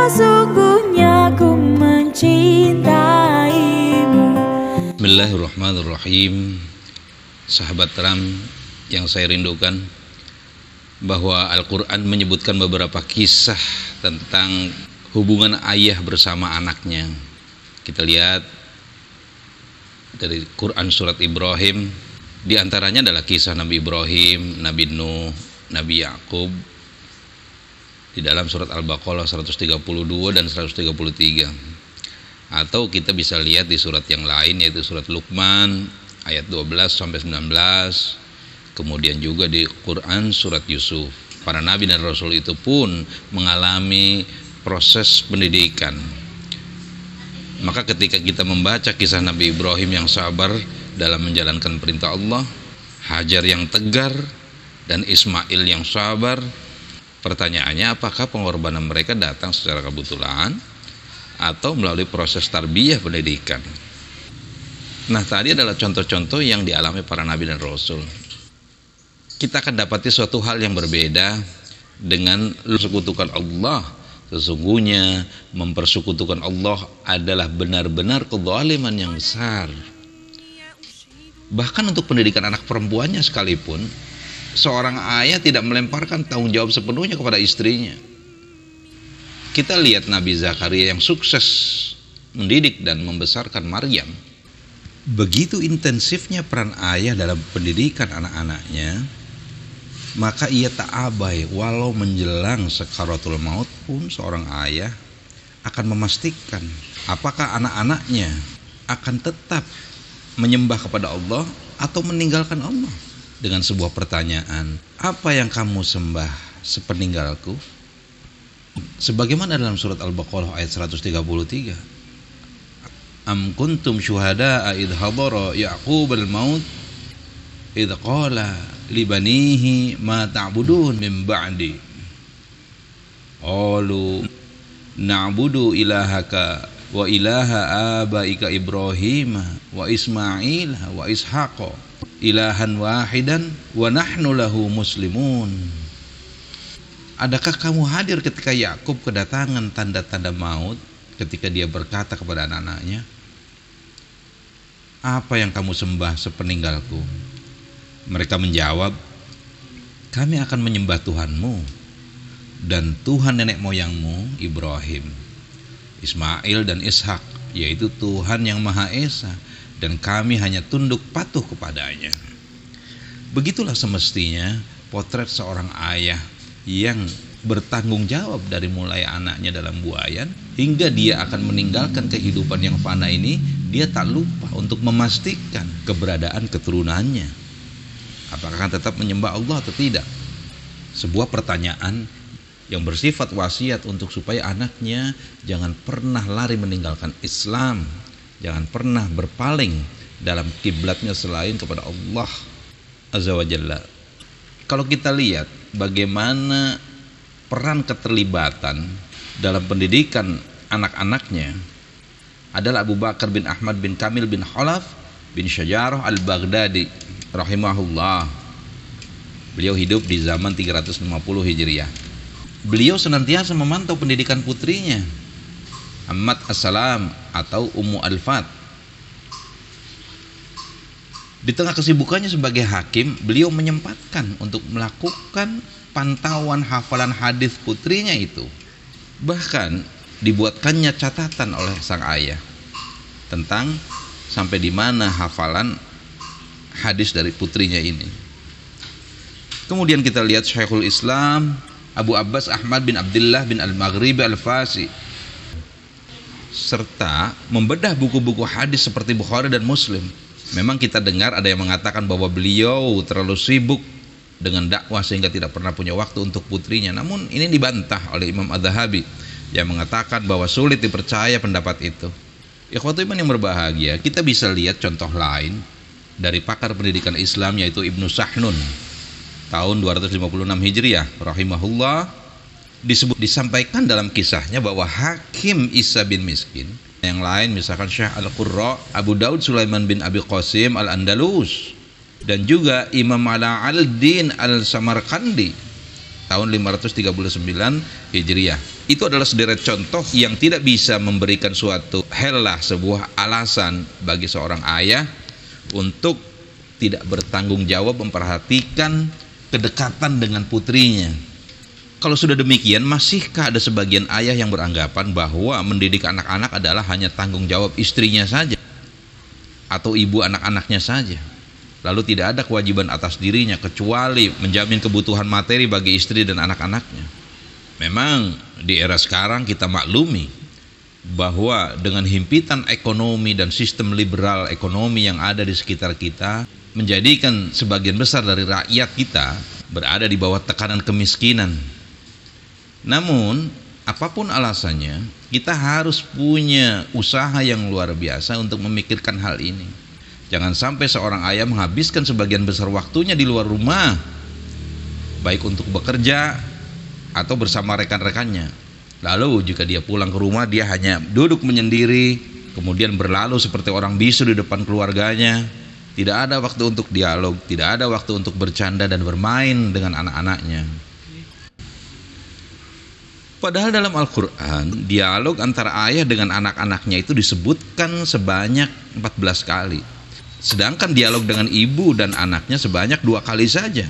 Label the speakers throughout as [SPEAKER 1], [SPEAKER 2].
[SPEAKER 1] sesungguhnya ku mencintaimu.
[SPEAKER 2] Bismillahirrahmanirrahim. Sahabat Ram yang saya rindukan, bahwa Al-Quran menyebutkan beberapa kisah tentang hubungan ayah bersama anaknya. Kita lihat dari Quran surat Ibrahim, di antaranya adalah kisah Nabi Ibrahim, Nabi Nuh, Nabi Yakub di dalam surat Al-Baqarah 132 dan 133. Atau kita bisa lihat di surat yang lain, yaitu surat Luqman ayat 12 sampai 19. Kemudian juga di Quran surat Yusuf. Para nabi dan rasul itu pun mengalami proses pendidikan. Maka ketika kita membaca kisah Nabi Ibrahim yang sabar dalam menjalankan perintah Allah, Hajar yang tegar, dan Ismail yang sabar, pertanyaannya apakah pengorbanan mereka datang secara kebetulan atau melalui proses tarbiyah pendidikan. Nah, tadi adalah contoh-contoh yang dialami para nabi dan rasul. Kita akan dapati suatu hal yang berbeda dengan mempersekutukan Allah. Sesungguhnya mempersekutukan Allah adalah benar-benar kezaliman yang besar. Bahkan untuk pendidikan anak perempuannya sekalipun, seorang ayah tidak melemparkan tanggung jawab sepenuhnya kepada istrinya. Kita lihat Nabi Zakaria yang sukses mendidik dan membesarkan Maryam. Begitu intensifnya peran ayah dalam pendidikan anak-anaknya, maka ia tak abai walau menjelang sakaratul maut pun seorang ayah akan memastikan apakah anak-anaknya akan tetap menyembah kepada Allah atau meninggalkan Allah, dengan sebuah pertanyaan, apa yang kamu sembah sepeninggalku? Sebagaimana dalam surat Al-Baqarah ayat 133, am kuntum syuhada'a idh hadara Ya'qub al-maut idh qala libanihi ma ta'budun min ba'di qalu na'budu ilahaka wa ilaha abaika Ibrahim wa Ismail wa Ishaq ilahan wahidan wa nahnu lahu muslimun. Adakah kamu hadir ketika Yakub kedatangan tanda-tanda maut, ketika dia berkata kepada anak-anaknya, apa yang kamu sembah sepeninggalku? Mereka menjawab, kami akan menyembah Tuhanmu dan Tuhan nenek moyangmu Ibrahim, Ismail dan Ishak, yaitu Tuhan yang Maha Esa, dan kami hanya tunduk patuh kepadanya. Begitulah semestinya potret seorang ayah yang bertanggung jawab dari mulai anaknya dalam buayan hingga dia akan meninggalkan kehidupan yang fana ini. Dia tak lupa untuk memastikan keberadaan keturunannya, apakah akan tetap menyembah Allah atau tidak. Sebuah pertanyaan yang bersifat wasiat untuk supaya anaknya jangan pernah lari meninggalkan Islam, jangan pernah berpaling dalam kiblatnya selain kepada Allah Azza wa Jalla. Kalau kita lihat bagaimana peran keterlibatan dalam pendidikan anak-anaknya adalah Abu Bakar bin Ahmad bin Kamil bin Khalaf bin Syajarah al-Baghdadi rahimahullah. Beliau hidup di zaman 350 Hijriah. Beliau senantiasa memantau pendidikan putrinya, Ahmad As-Salam atau Ummu Al-Fat. Di tengah kesibukannya sebagai hakim, beliau menyempatkan untuk melakukan pantauan hafalan hadis putrinya itu. Bahkan dibuatkannya catatan oleh sang ayah tentang sampai di mana hafalan hadis dari putrinya ini. Kemudian kita lihat Syekhul Islam Abu Abbas Ahmad bin Abdullah bin Al-Maghribi Al-Fasi, serta membedah buku-buku hadis seperti Bukhari dan Muslim. Memang kita dengar ada yang mengatakan bahwa beliau terlalu sibuk dengan dakwah sehingga tidak pernah punya waktu untuk putrinya. Namun ini dibantah oleh Imam Adz-Dzahabi yang mengatakan bahwa sulit dipercaya pendapat itu. Ikhwatul iman yang berbahagia, kita bisa lihat contoh lain dari pakar pendidikan Islam, yaitu Ibnu Sahnun tahun 256 Hijriah rahimahullah. Disampaikan dalam kisahnya bahwa Hakim Isa bin Miskin, yang lain misalkan Syekh Al-Qurra, Abu Daud Sulaiman bin Abi Qasim Al-Andalus, dan juga Imam Ala al-Din Al-Samarkandi tahun 539 Hijriah. Itu adalah sederet contoh yang tidak bisa memberikan suatu helah, sebuah alasan bagi seorang ayah untuk tidak bertanggung jawab memperhatikan kedekatan dengan putrinya. Kalau sudah demikian, masihkah ada sebagian ayah yang beranggapan bahwa mendidik anak-anak adalah hanya tanggung jawab istrinya saja atau ibu anak-anaknya saja, lalu tidak ada kewajiban atas dirinya kecuali menjamin kebutuhan materi bagi istri dan anak-anaknya? Memang di era sekarang kita maklumi bahwa dengan himpitan ekonomi dan sistem liberal ekonomi yang ada di sekitar kita menjadikan sebagian besar dari rakyat kita berada di bawah tekanan kemiskinan. Namun apapun alasannya, kita harus punya usaha yang luar biasa untuk memikirkan hal ini. Jangan sampai seorang ayah menghabiskan sebagian besar waktunya di luar rumah, baik untuk bekerja atau bersama rekan-rekannya. Lalu jika dia pulang ke rumah, dia hanya duduk menyendiri, kemudian berlalu seperti orang bisu di depan keluarganya. Tidak ada waktu untuk dialog, tidak ada waktu untuk bercanda dan bermain dengan anak-anaknya. Padahal dalam Al-Quran, dialog antara ayah dengan anak-anaknya itu disebutkan sebanyak 14 kali. Sedangkan dialog dengan ibu dan anaknya sebanyak 2 kali saja.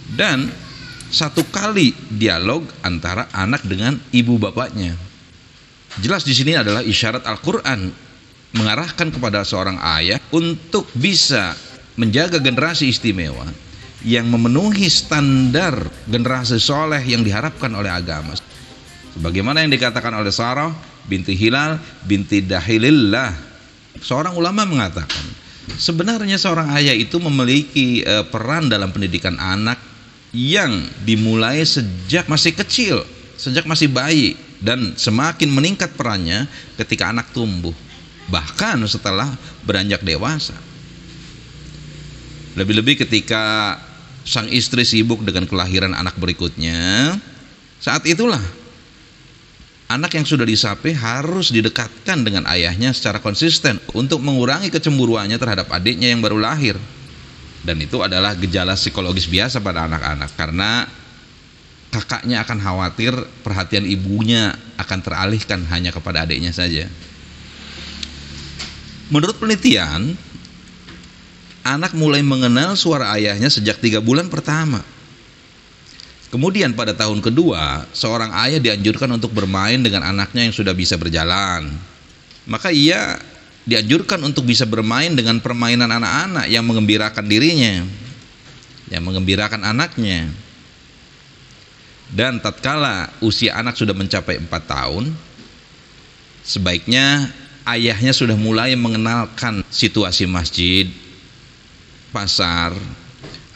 [SPEAKER 2] Dan 1 kali dialog antara anak dengan ibu bapaknya. Jelas di sini adalah isyarat Al-Quran mengarahkan kepada seorang ayah untuk bisa menjaga generasi istimewa yang memenuhi standar generasi soleh yang diharapkan oleh agama. Sebagaimana yang dikatakan oleh Sarah binti Hilal binti Dahilillah. Seorang ulama mengatakan, sebenarnya seorang ayah itu memiliki peran dalam pendidikan anak yang dimulai sejak masih kecil, sejak masih bayi, dan semakin meningkat perannya ketika anak tumbuh, bahkan setelah beranjak dewasa. Lebih-lebih ketika sang istri sibuk dengan kelahiran anak berikutnya, saat itulah anak yang sudah disapi harus didekatkan dengan ayahnya secara konsisten untuk mengurangi kecemburuannya terhadap adiknya yang baru lahir. Dan itu adalah gejala psikologis biasa pada anak-anak, karena kakaknya akan khawatir perhatian ibunya akan teralihkan hanya kepada adiknya saja. Menurut penelitian, anak mulai mengenal suara ayahnya sejak 3 bulan pertama. Kemudian pada tahun kedua, seorang ayah dianjurkan untuk bermain dengan anaknya yang sudah bisa berjalan. Maka ia dianjurkan untuk bisa bermain dengan permainan anak-anak yang mengembirakan dirinya, yang mengembirakan anaknya. Dan tatkala usia anak sudah mencapai 4 tahun, sebaiknya ayahnya sudah mulai mengenalkan situasi masjid, pasar,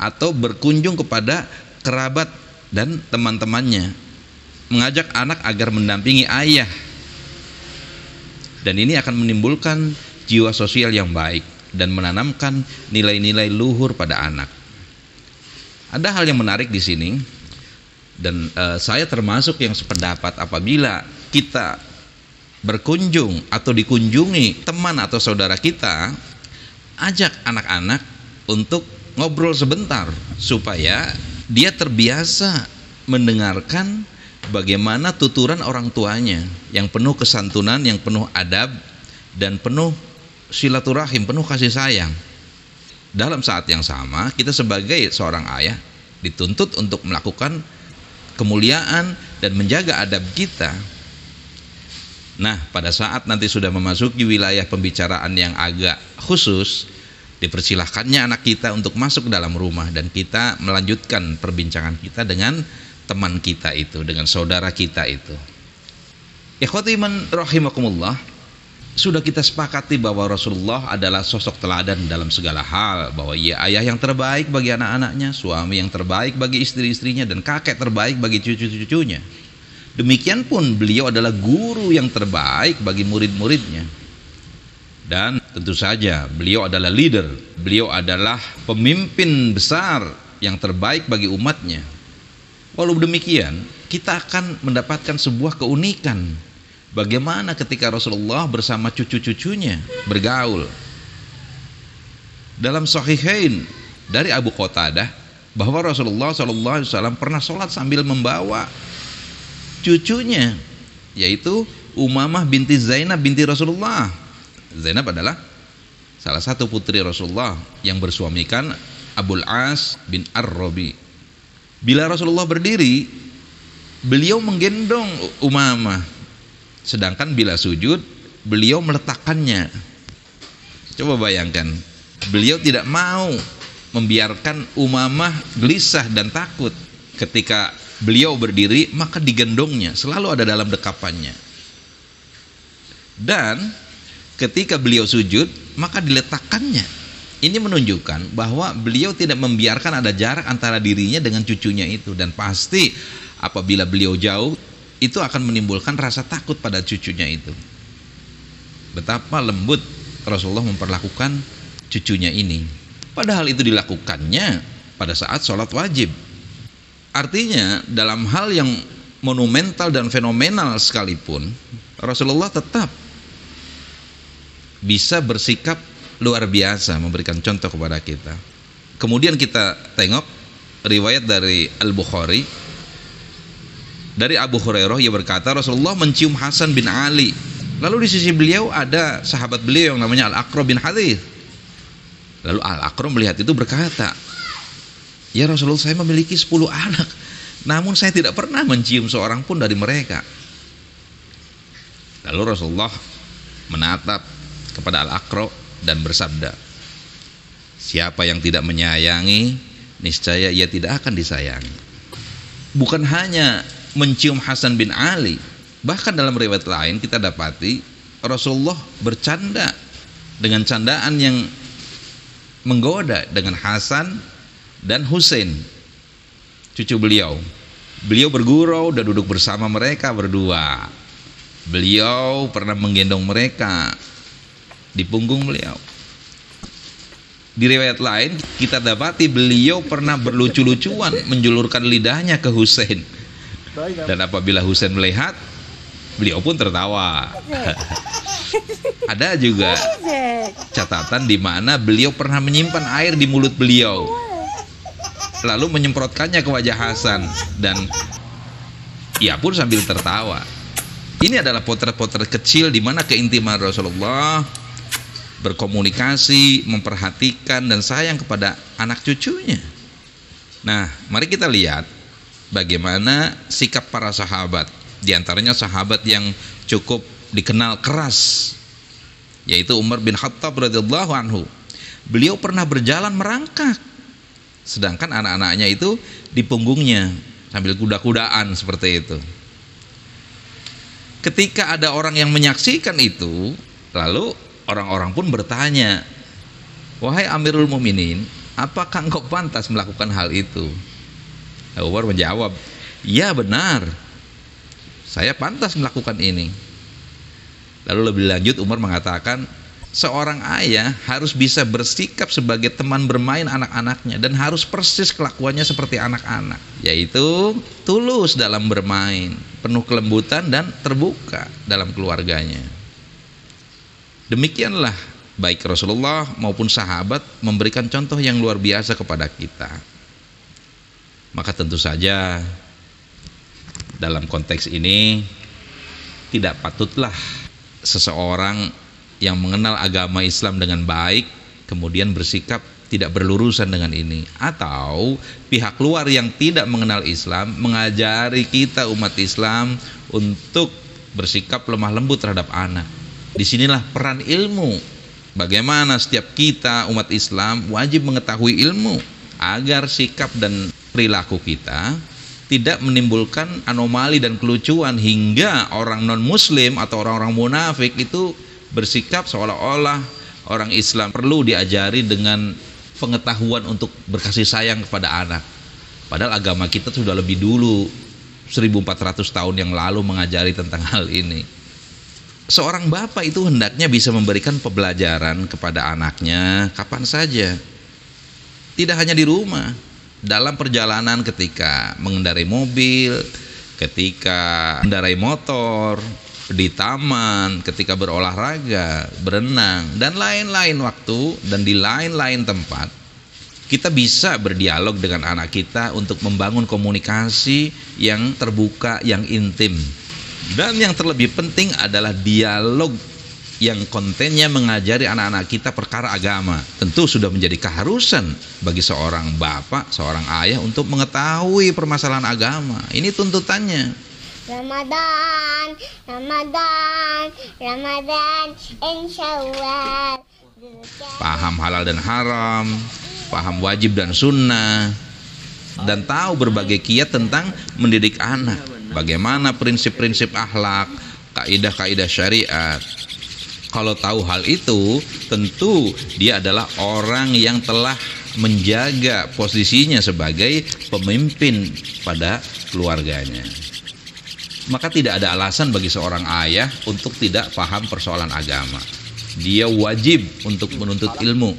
[SPEAKER 2] atau berkunjung kepada kerabat dan teman-temannya, mengajak anak agar mendampingi ayah. Dan ini akan menimbulkan jiwa sosial yang baik dan menanamkan nilai-nilai luhur pada anak. Ada hal yang menarik di sini, dan saya termasuk yang sependapat apabila kita berkunjung atau dikunjungi teman atau saudara kita, ajak anak-anak untuk ngobrol sebentar supaya dia terbiasa mendengarkan bagaimana tuturan orang tuanya yang penuh kesantunan, yang penuh adab, dan penuh silaturahim, penuh kasih sayang. Dalam saat yang sama, kita sebagai seorang ayah dituntut untuk melakukan kemuliaan dan menjaga adab kita. Nah, pada saat nanti sudah memasuki wilayah pembicaraan yang agak khusus, dipersilahkannya anak kita untuk masuk ke dalam rumah dan kita melanjutkan perbincangan kita dengan teman kita itu, dengan saudara kita itu. Ikhwati iman rahimakumullah, sudah kita sepakati bahwa Rasulullah adalah sosok teladan dalam segala hal, bahwa ia ayah yang terbaik bagi anak-anaknya, suami yang terbaik bagi istri-istrinya, dan kakek terbaik bagi cucu-cucunya. Demikian pun beliau adalah guru yang terbaik bagi murid-muridnya. Dan tentu saja beliau adalah leader, beliau adalah pemimpin besar yang terbaik bagi umatnya. Walau demikian, kita akan mendapatkan sebuah keunikan. Bagaimana ketika Rasulullah bersama cucu-cucunya bergaul. Dalam Sahihain dari Abu Qatadah bahwa Rasulullah SAW pernah sholat sambil membawa cucunya, yaitu Umamah binti Zainab binti Rasulullah. Zainab adalah salah satu putri Rasulullah yang bersuamikan Abul As bin Ar-Rabi. Bila Rasulullah berdiri, beliau menggendong Umamah, sedangkan bila sujud, beliau meletakkannya. Coba bayangkan, beliau tidak mau membiarkan Umamah gelisah dan takut. Ketika beliau berdiri, maka digendongnya, selalu ada dalam dekapannya. Dan ketika beliau sujud, maka diletakkannya. Ini menunjukkan bahwa beliau tidak membiarkan ada jarak antara dirinya dengan cucunya itu. Dan pasti apabila beliau jauh, itu akan menimbulkan rasa takut pada cucunya itu. Betapa lembut Rasulullah memperlakukan cucunya ini. Padahal itu dilakukannya pada saat sholat wajib. Artinya dalam hal yang monumental dan fenomenal sekalipun, Rasulullah tetap bisa bersikap luar biasa, memberikan contoh kepada kita. Kemudian kita tengok riwayat dari Al-Bukhari, dari Abu Hurairah, ia berkata Rasulullah mencium Hasan bin Ali. Lalu di sisi beliau ada sahabat beliau yang namanya Al-Aqra bin Hadits. Lalu Al-Aqra melihat itu berkata, ya Rasulullah, saya memiliki 10 anak, namun saya tidak pernah mencium seorang pun dari mereka. Lalu Rasulullah menatap kepada Al-Aqra dan bersabda, siapa yang tidak menyayangi, niscaya ia tidak akan disayangi. Bukan hanya mencium Hasan bin Ali, bahkan dalam riwayat lain kita dapati Rasulullah bercanda dengan candaan yang menggoda dengan Hasan dan Husain, cucu beliau. Beliau bergurau dan duduk bersama mereka berdua. Beliau pernah menggendong mereka di punggung beliau. Di riwayat lain kita dapati beliau pernah berlucu-lucuan menjulurkan lidahnya ke Husain. Dan apabila Husain melihat, beliau pun tertawa. Ada juga catatan di mana beliau pernah menyimpan air di mulut beliau, lalu menyemprotkannya ke wajah Hasan, dan ia pun sambil tertawa. Ini adalah potret-potret kecil di mana keintiman Rasulullah berkomunikasi, memperhatikan dan sayang kepada anak cucunya. Nah, mari kita lihat bagaimana sikap para sahabat. Di antaranya sahabat yang cukup dikenal keras, yaitu Umar bin Khattab radhiyallahu anhu. Beliau pernah berjalan merangkak, sedangkan anak-anaknya itu di punggungnya sambil kuda-kudaan seperti itu. Ketika ada orang yang menyaksikan itu, lalu orang-orang pun bertanya, wahai Amirul Mukminin, apakah engkau pantas melakukan hal itu? Umar menjawab, ya benar, saya pantas melakukan ini. Lalu lebih lanjut Umar mengatakan, seorang ayah harus bisa bersikap sebagai teman bermain anak-anaknya dan harus persis kelakuannya seperti anak-anak, yaitu tulus dalam bermain, penuh kelembutan dan terbuka dalam keluarganya. Demikianlah baik Rasulullah maupun sahabat memberikan contoh yang luar biasa kepada kita. Maka tentu saja dalam konteks ini tidak patutlah seseorang yang mengenal agama Islam dengan baik kemudian bersikap tidak berlurusan dengan ini, atau pihak luar yang tidak mengenal Islam mengajari kita umat Islam untuk bersikap lemah lembut terhadap anak. Disinilah peran ilmu. Bagaimana setiap kita umat Islam wajib mengetahui ilmu agar sikap dan perilaku kita tidak menimbulkan anomali dan kelucuan hingga orang non-muslim atau orang-orang munafik itu bersikap seolah-olah orang Islam perlu diajari dengan pengetahuan untuk berkasih sayang kepada anak. Padahal agama kita sudah lebih dulu 1400 tahun yang lalu mengajari tentang hal ini. Seorang bapak itu hendaknya bisa memberikan pembelajaran kepada anaknya kapan saja, tidak hanya di rumah, dalam perjalanan ketika mengendarai mobil, ketika mengendarai motor, di taman, ketika berolahraga, berenang, dan lain-lain waktu dan di lain-lain tempat. Kita bisa berdialog dengan anak kita untuk membangun komunikasi yang terbuka, yang intim. Dan yang terlebih penting adalah dialog yang kontennya mengajari anak-anak kita perkara agama. Tentu sudah menjadi keharusan bagi seorang bapak, seorang ayah untuk mengetahui permasalahan agama. Ini tuntutannya.
[SPEAKER 1] Ramadan, Ramadan, Ramadan, Insyaallah.
[SPEAKER 2] Paham halal dan haram, paham wajib dan sunnah, dan tahu berbagai kiat tentang mendidik anak. Bagaimana prinsip-prinsip akhlak, kaidah-kaidah syariat. Kalau tahu hal itu, tentu dia adalah orang yang telah menjaga posisinya sebagai pemimpin pada keluarganya. Maka tidak ada alasan bagi seorang ayah untuk tidak paham persoalan agama. Dia wajib untuk menuntut ilmu.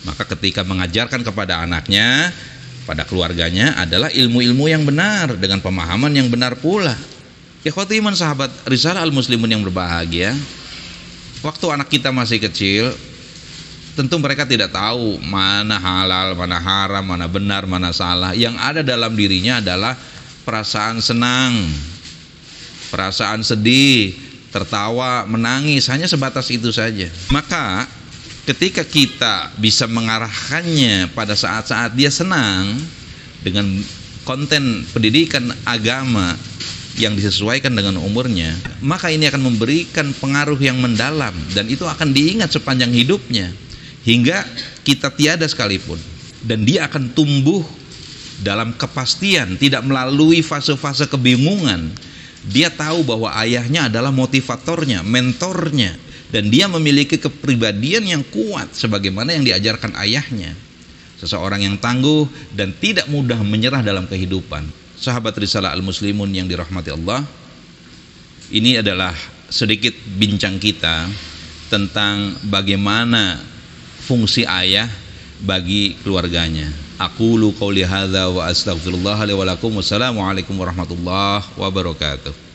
[SPEAKER 2] Maka ketika mengajarkan kepada anaknya, pada keluarganya adalah ilmu-ilmu yang benar dengan pemahaman yang benar pula. Ikhwati iman sahabat Risalah Al-Muslimun yang berbahagia, waktu anak kita masih kecil, tentu mereka tidak tahu mana halal, mana haram, mana benar, mana salah. Yang ada dalam dirinya adalah perasaan senang, perasaan sedih, tertawa, menangis, hanya sebatas itu saja. Maka ketika kita bisa mengarahkannya pada saat-saat dia senang dengan konten pendidikan agama yang disesuaikan dengan umurnya, maka ini akan memberikan pengaruh yang mendalam dan itu akan diingat sepanjang hidupnya hingga kita tiada sekalipun. Dan dia akan tumbuh dalam kepastian, tidak melalui fase-fase kebingungan. Dia tahu bahwa ayahnya adalah motivatornya, mentornya, dan dia memiliki kepribadian yang kuat sebagaimana yang diajarkan ayahnya. Seseorang yang tangguh dan tidak mudah menyerah dalam kehidupan. Sahabat Risalah Al-Muslimun yang dirahmati Allah, ini adalah sedikit bincang kita tentang bagaimana fungsi ayah bagi keluarganya. Aqulu qouli hadza wa astaghfirullah li wa lakum. Wassalamualaikum warahmatullahi wabarakatuh.